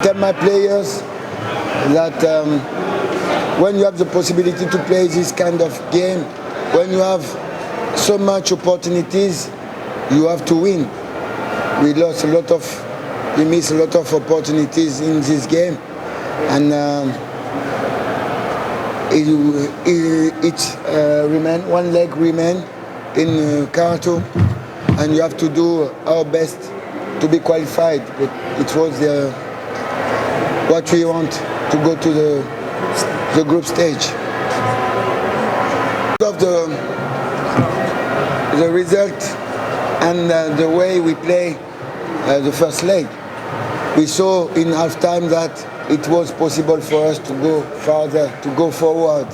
Tell my players that when you have the possibility to play this kind of game, when you have so much opportunities, you have to win. We missed a lot of opportunities in this game, and one leg remain in Khartoum, and you have to do our best to be qualified. But it was what we want to go to the group stage. Of the result and the way we play the first leg, we saw in halftime that it was possible for us to go further, to go forward,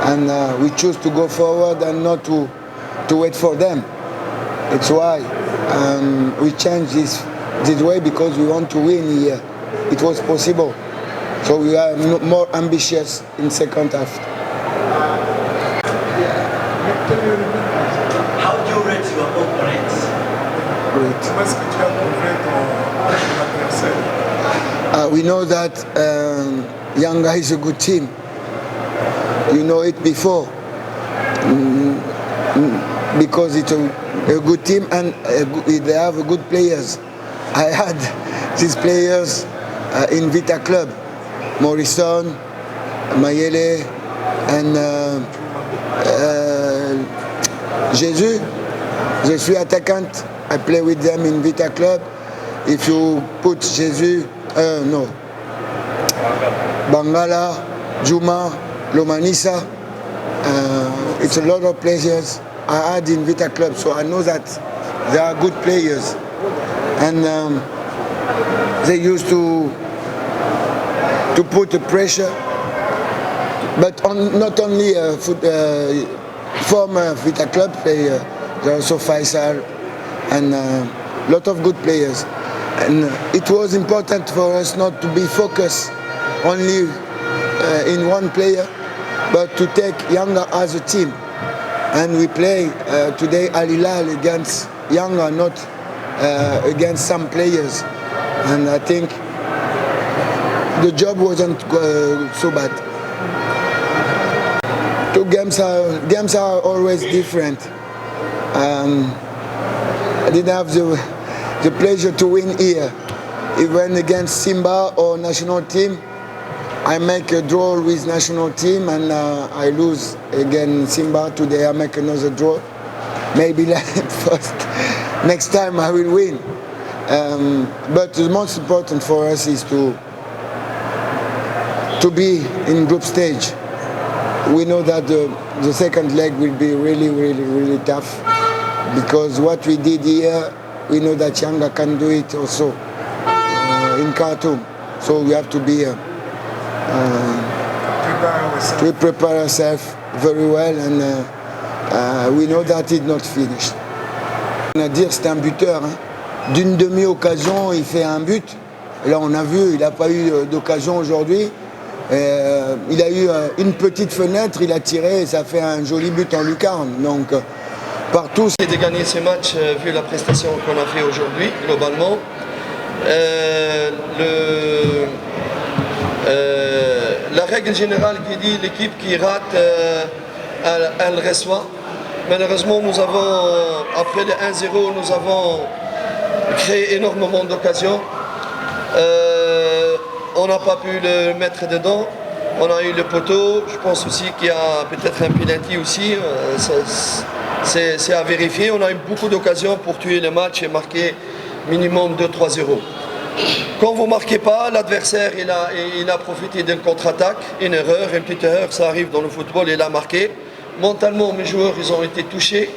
and we choose to go forward and not to wait for them. It's why we changed this way, because we want to win here. It was possible, so we are more ambitious in second half. How do you rate your opponents? We know that Yanga is a good team. You know it before, because it's a good team and they have good players. I had these players in Vita Club, Morrison, Mayele, and Jesus. Je suis attaquant. I play with them in Vita Club. If you put Jesus, no, Bangala, Juma, Lomanisa, it's a lot of players I had in Vita Club, so I know that they are good players, and they used to put the pressure, but not only former Vita Club player, there are also Faisal and a lot of good players. And it was important for us not to be focused only in one player, but to take Yanga as a team. And we play today Al Hilal against Yanga, not against some players. And I think the job wasn't so bad. Games are always different. I didn't have the pleasure to win here. Even against Simba or national team, I make a draw with national team and I lose against Simba. Today I make another draw. Maybe next time I will win. But the most important for us is to be in group stage. We know that the second leg will be really tough, because what we did here, we know that Yanga can do it also in Khartoum. So we have to be to prepare ourselves very well, and we know that it's not finished. On a dire c'est un buteur, hein. D'une demi-occasion, il fait un but. Là, on a vu, il n'a pas eu d'occasion aujourd'hui. Il a eu une petite fenêtre, il a tiré et ça fait un joli but en lucarne. Donc, partout. C'est de gagner ce match vu la prestation qu'on a fait aujourd'hui, globalement. La règle générale qui dit l'équipe qui rate, elle reçoit. Malheureusement, nous avons, après le 1-0, nous avons créé énormément d'occasions. On n'a pas pu le mettre dedans. On a eu le poteau. Je pense aussi qu'il y a peut-être un penalty aussi. C'est à vérifier. On a eu beaucoup d'occasions pour tuer le match et marquer minimum 2-3-0. Quand vous ne marquez pas, l'adversaire il a profité d'une contre-attaque, une petite erreur, ça arrive dans le football, il a marqué. Mentalement, mes joueurs, ils ont été touchés.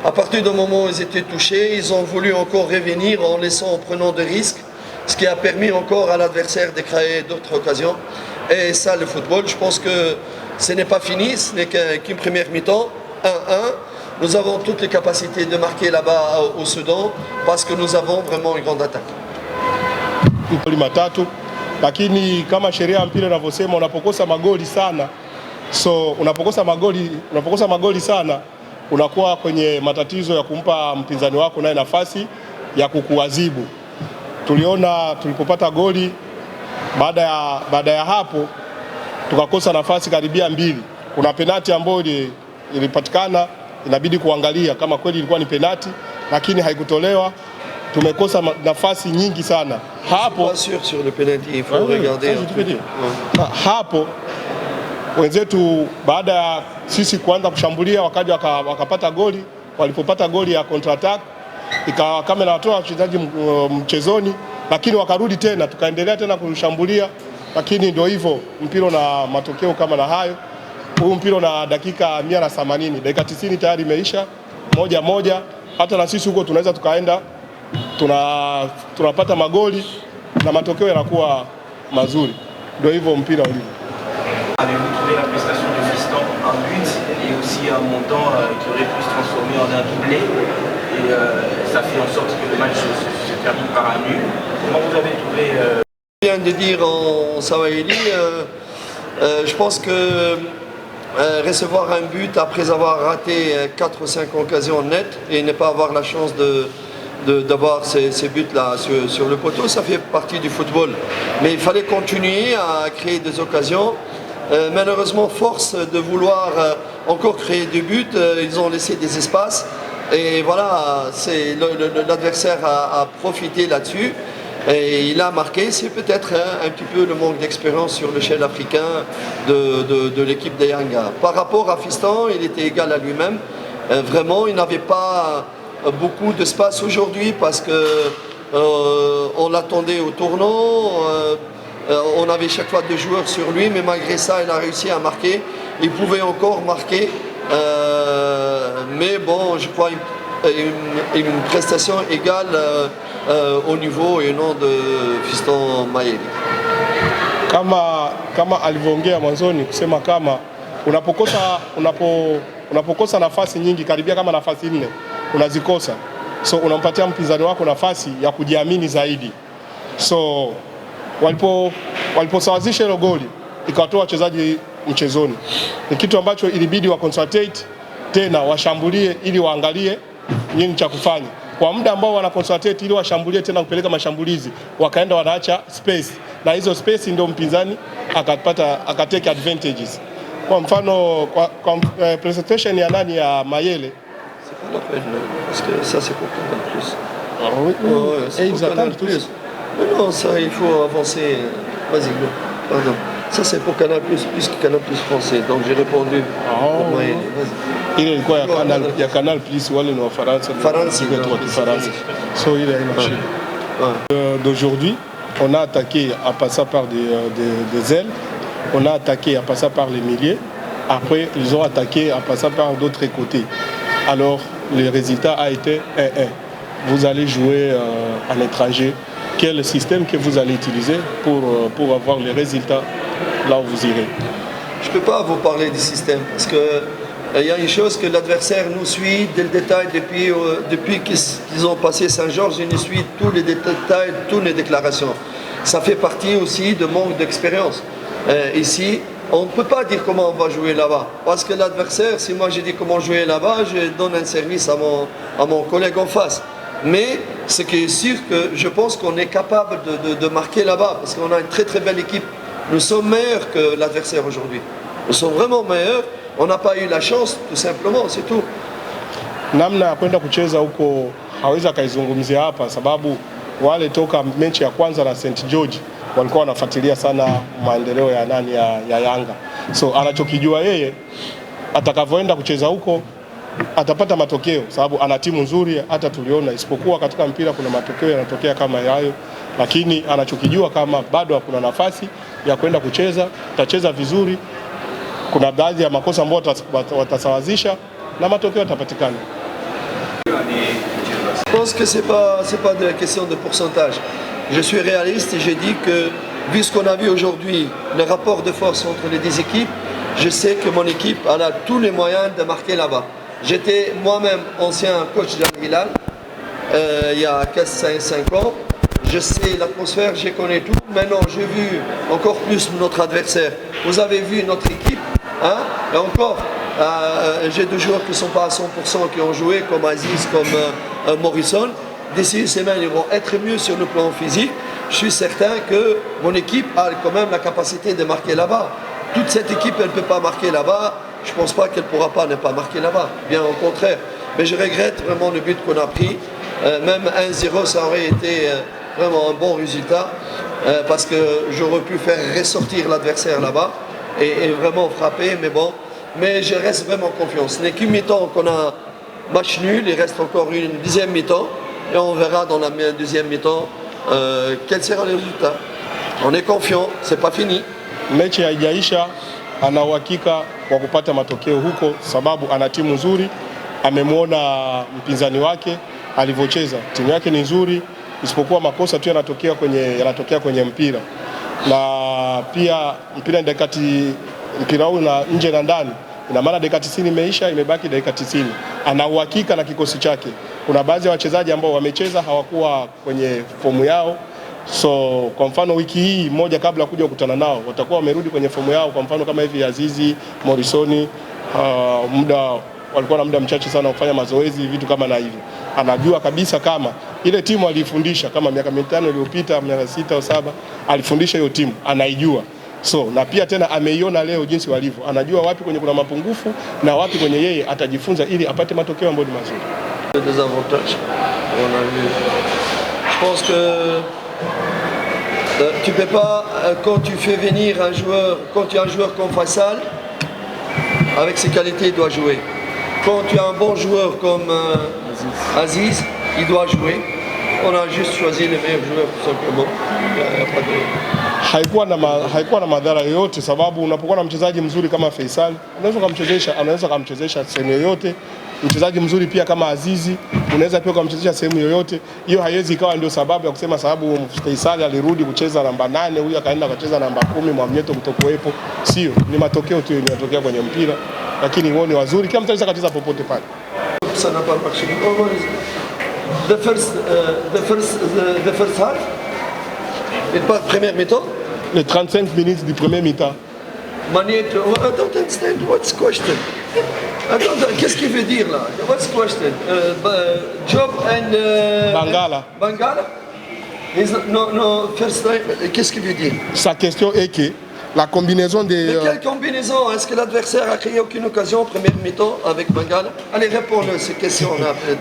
À partir du moment où ils étaient touchés, ils ont voulu encore revenir en prenant des risques, ce qui a permis encore à l'adversaire de créer d'autres occasions. Et ça, le football, je pense que ce n'est pas fini, ce n'est qu'une première mi-temps, 1-1. Nous avons toutes les capacités de marquer là-bas au Soudan, parce que nous avons vraiment une grande attaque. Matatu, lakini kama sheria ya mpira inavyosema, unapokosa magoli sana, unapokosa magoli sana, unakuwa kwenye matatizo ya kumpa mpinzani wako naye nafasi ya kukuadhibu. Tuliona tulipopata goli Baada ya hapo tukakosa nafasi karibia mbili. Kuna penati ambayo ilipatikana, inabidi kuangalia kama kweli ilikuwa ni penati, lakini haikutolewa. Tumekosa nafasi nyingi sana hapo. Hapo wenzetu baada ya sisi kuanza kushambulia wakaja wakapata goli. Walipopata goli ya counter attack ikawa kama inatoa wachezaji mchezoni, lakini wakarudi tena, tukaendelea tena kushambulia, lakini ndio hivyo mpira na matokeo kama na hayo. Huu mpira na dakika 180, dakika 90 tayari imeisha 1-1. Hata na sisi huko tunaweza tukaenda tunapata magoli na matokeo yanakuwa mazuri. Ndio hivyo mpira ulivyo. Avez-vous trouvé la prestation de Fiston un but et aussi un montant qui aurait pu se transformer en un doublé et ça fait en sorte que le match se termine par un nul. Comment vous avez trouvé vient de dire en Sawahili, je pense que recevoir un but après avoir raté 4 ou 5 occasions nettes et ne pas avoir la chance d'avoir ces buts-là sur le poteau, ça fait partie du football. Mais il fallait continuer à créer des occasions. Malheureusement, force de vouloir encore créer des buts, ils ont laissé des espaces. Et voilà, l'adversaire a profité là-dessus. Et il a marqué, c'est peut-être un petit peu le manque d'expérience sur l'échelle africaine de l'équipe de Yanga. Par rapport à Fiston, il était égal à lui-même. Vraiment, il n'avait pas beaucoup d'espace aujourd'hui parce qu'on l'attendait au tournant. On avait chaque fois 2 joueurs sur lui, mais malgré ça, il a réussi à marquer. Il pouvait encore marquer. Mais bon, je crois une prestation égale au niveau et non de Fiston Mayele. Kama alivyoongea mwanzoni kusema kama unapokosa nafasi nyingi, karibia kama nafasi 4 unazikosa, so unampatia mpinzani wako nafasi ya kujiamini zaidi. So waliposawazisha hilo goli ikawatoa wachezaji mchezoni, ni kitu ambacho ilibidi wa concentrate tena washambulie ili waangalie nini cha kufanya. Kwa muda ambao wana concentrate ili washambulie tena kupeleka mashambulizi, wakaenda wanaacha space, na hizo space ndio mpinzani akatake advantages. Kwa mfano kwa presentation ya nani ya Mayele, c'est pas la peine parce que ça c'est pour Canal Plus. Ah oui, c'est pour Canal Plus. Mais non, ça il faut avancer. Vas-y, go. Pardon. Ça c'est pour Canal Plus que Canal Plus français. Donc j'ai répondu pour Mayele. Vas-y. Ile ilikuwa ya Canal Plus wale ni wa Faransa. So ile ina shida. D'aujourd'hui, on a attaqué en passant par des ailes, on a attaqué en passant par les milieux, après ils ont attaqué en passant par d'autres côtés. Alors le résultat a été 1-1. Vous allez jouer à l'étranger. Quel est le système que vous allez utiliser pour avoir les résultats là où vous irez? Je ne peux pas vous parler du système parce que il y a une chose que l'adversaire nous suit dès le détail depuis qu'ils ont passé Saint-Georges, il nous suit tous les détails, toutes les déclarations. Ça fait partie aussi de manque d'expérience. Ici, on ne peut pas dire comment on va jouer là-bas. Parce que l'adversaire, si moi j'ai dit comment jouer là-bas, je donne un service à mon collègue en face. Mais ce qui est sûr que je pense qu'on est capable de marquer là-bas parce qu'on a une très très belle équipe. Nous sommes meilleurs que l'adversaire aujourd'hui. Nous sommes vraiment meilleurs. On n'a pas eu la chance, tout simplement, c'est tout. Namna ya kwenda kucheza huko hawezi akaizungumzia hapa sababu wale toka mechi ya kwanza na St George walikuwa wanafuatilia sana maendeleo ya nani ya Yanga. So anachokijua yeye atakavyoenda kucheza huko atapata matokeo sababu ana timu nzuri, hata tuliona isipokuwa katika mpira kuna matokeo yanatokea kama hayo, lakini anachokijua kama bado kuna nafasi ya kwenda kucheza, atacheza vizuri. Kuna baadhi ya makosa ambayo watasawazisha na matokeo yatapatikana. Je pense que c'est pas de la question de pourcentage. Je suis réaliste et j'ai dit que vu ce qu'on a vu aujourd'hui, le rapport de force entre les 2 équipes, je sais que mon équipe a tous les moyens de marquer là-bas. J'étais moi-même ancien coach d'Al-Hilal il y a 5 ans. Je sais l'atmosphère, je connais tout. Maintenant, j'ai vu encore plus notre adversaire. Vous avez vu notre équipe, hein? Et encore, j'ai 2 joueurs qui ne sont pas à 100% qui ont joué, comme Aziz, comme Morrison. D'ici une semaine, ils vont être mieux sur le plan physique. je suis certain que mon équipe a quand même la capacité de marquer là-bas. Toute cette équipe, elle ne peut pas marquer là-bas. Je ne pense pas qu'elle ne pourra pas ne pas marquer là-bas. Bien au contraire. Mais je regrette vraiment le but qu'on a pris. Même 1-0, ça aurait été vraiment un bon résultat. Parce que j'aurais pu faire ressortir l'adversaire là-bas et vraiment frapper. Mais bon, mais je reste vraiment confiant. Ce n'est qu'une mi-temps qu'on a match nul. Il reste encore une deuxième mi-temps. Et on verra dans la deuxième mi-temps quel sera le résultat. On est confiant, c'est pas fini. Mechi haijaisha, ana uhakika wa kupata matokeo huko sababu ana timu nzuri, amemwona mpinzani wake alivyocheza. Timu yake ni nzuri, isipokuwa makosa tu yanatokea kwenye mpira. Na pia mpira ni mpira huu na nje na ndani. Ina maana dakika 90 imeisha, imebaki dakika 90. Ana uhakika na kikosi chake. Kuna baadhi ya wachezaji ambao wamecheza hawakuwa kwenye fomu yao. So kwa mfano wiki hii moja kabla kuja kukutana nao watakuwa wamerudi kwenye fomu yao. Kwa mfano kama hivi Azizi, Morrison, walikuwa na muda mchache sana kufanya mazoezi, vitu kama na hivyo. Anajua kabisa kama ile timu alifundisha kama miaka 5 iliyopita, miaka 6 au 7 alifundisha hiyo timu, anaijua. So na pia tena ameiona leo jinsi walivyo. Anajua wapi kwenye kuna mapungufu na wapi kwenye yeye atajifunza ili apate matokeo ambayo ni mazuri. Des avantages. On a vu. Je pense que tu peux pas, quand tu fais venir un joueur, quand tu as un joueur comme Faisal, avec ses qualités, il doit jouer. Quand tu as un bon joueur comme Aziz, il doit jouer. On a juste choisi les meilleurs joueurs tout simplement. Haikuwa na madhara yoyote sababu unapokuwa na mchezaji mzuri kama Faisal, anaweza kumchezesha sehemu yoyote. Mchezaji mzuri pia kama Azizi, unaweza pia kumchezesha sehemu yoyote. Hiyo haiwezi ikawa ndio sababu ya kusema sababu Faisal alirudi kucheza namba 8, huyu akaenda akacheza namba 10, Mwamnyeto kutokuwepo. Sio, ni matokeo tu yanatokea kwenye mpira, lakini wao ni wazuri, kila mtu anaweza kucheza popote pale. Ça n'a pas marché. The first half. Et pas première mi-temps. Les 35 minutes du premier mi-temps. Magneto, I don't understand what's question. Qu'est-ce qu'il veut dire là? What's question? Job and Bangala. Bangala? No, first time. Qu'est-ce qu'il veut dire? Sa question est que la combinaison de... Mais quelle combinaison? Est-ce que l'adversaire a créé aucune occasion en première mi-temps avec Bangala? Allez, réponds-le ces questions.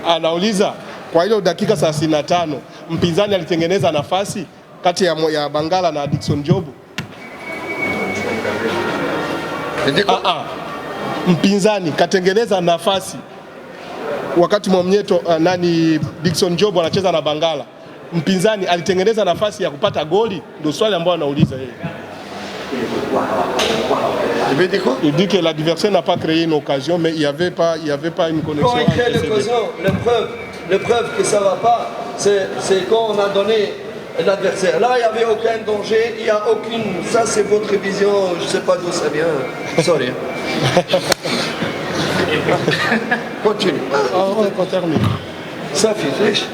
Anauliza kwa ile dakika 35 mpinzani alitengeneza nafasi kati ya Bangala na Dickson Job. Mpinzani katengeneza nafasi wakati Mwamnyeto Dickson Job anacheza na Bangala. Mpinzani alitengeneza nafasi ya kupata goli, ndio swali ambalo anauliza yeye. Il dit que l'adversaire n'a pas créé une occasion, mais il y avait pas une connexion. Quand il crée l'occasion, la preuve que ça va pas, c'est quand on a donné l'adversaire. Là, il n'y avait aucun danger, il n'y a aucune... Ça, c'est votre vision, je ne sais pas d'où ça vient. Sorry. Continue. On termine. Ça fait riche.